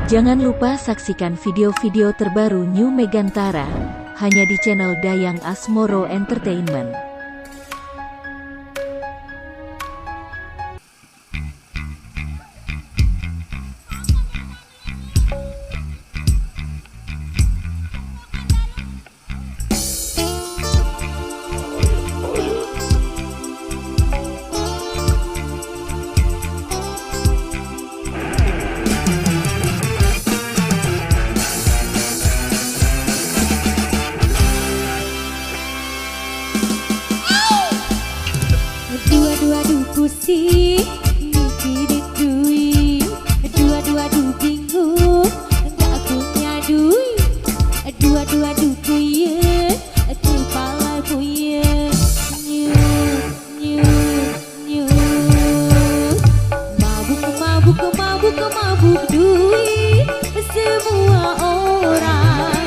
Jangan lupa saksikan video-video terbaru New Megantara hanya di channel Dayang Asmoro Entertainment. Dua-dua pusing mikirin duit, dua-dua bingung nggak punya duit, dua-dua puyeng kepala puyeng nyut nyut nyut mabuk duit, semua orang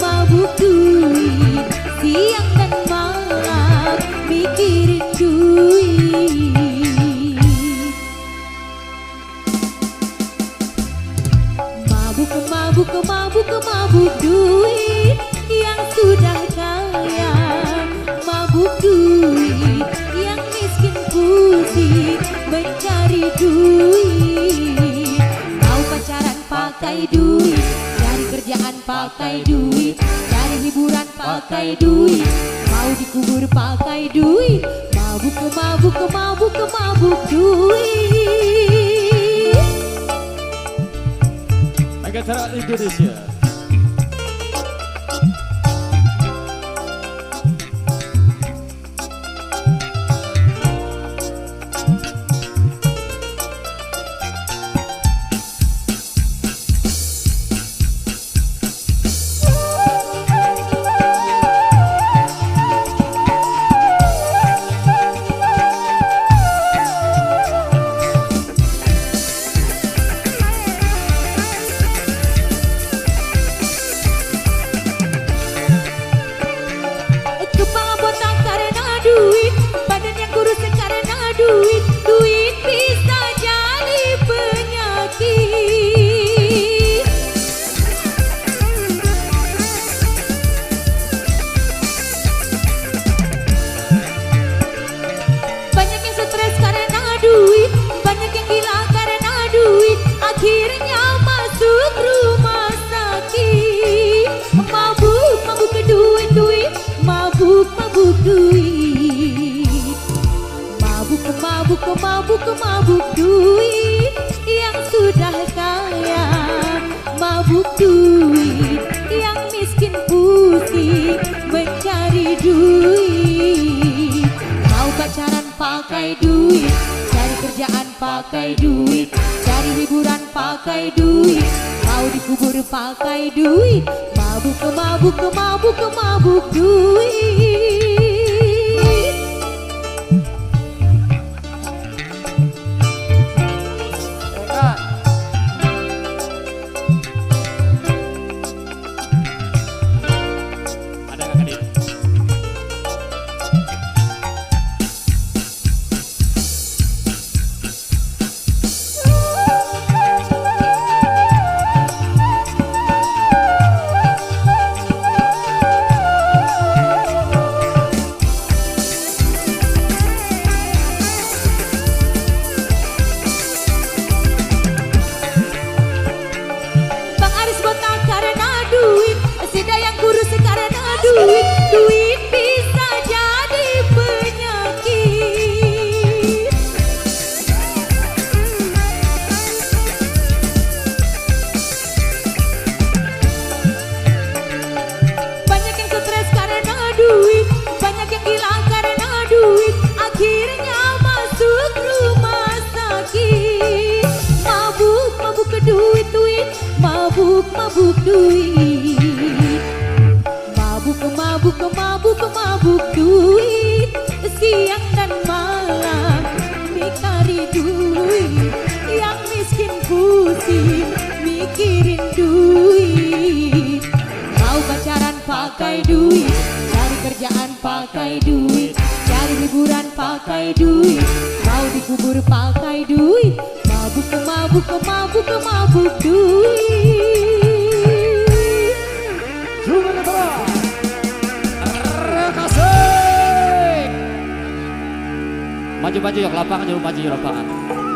mabuk duit, siang dan malam mikirin duit. Mabuk duit yang sudah kaya, mabuk duit yang miskin pusing mencari duit. Mau pacaran pakai duit, cari kerjaan pakai duit, cari hiburan pakai duit, mau dikubur pakai duit. Mabuk duit. Megantara Indonesia. Duit bisa jadi penyakit. Banyak yang stres karena duit, banyak yang gila karena duit, akhirnya masuk rumah sakit. Mabuk ke duit, mabuk duit. Mabuk duit yang sudah kaya, mabuk duit yang miskin pusing mencari duit. Mau pacaran pakai duit, cari kerjaan pakai duit, cari hiburan pakai duit, mau dikubur pakai duit. Mabuk duit. Duit bisa jadi penyakit. Banyak yang stres karena duit, banyak yang gila karena duit, akhirnya masuk rumah sakit. Mabuk ke duit, mabuk duit. Mabuk duit, siang dan malam mikari duit, yang miskin pusing mikirin duit. Mau pacaran pakai duit, cari kerjaan pakai duit, cari hiburan pakai duit, mau dikubur pakai duit. Mabuk duit. Maju-maju yuk lapangan, yuk maju yuk lapangan.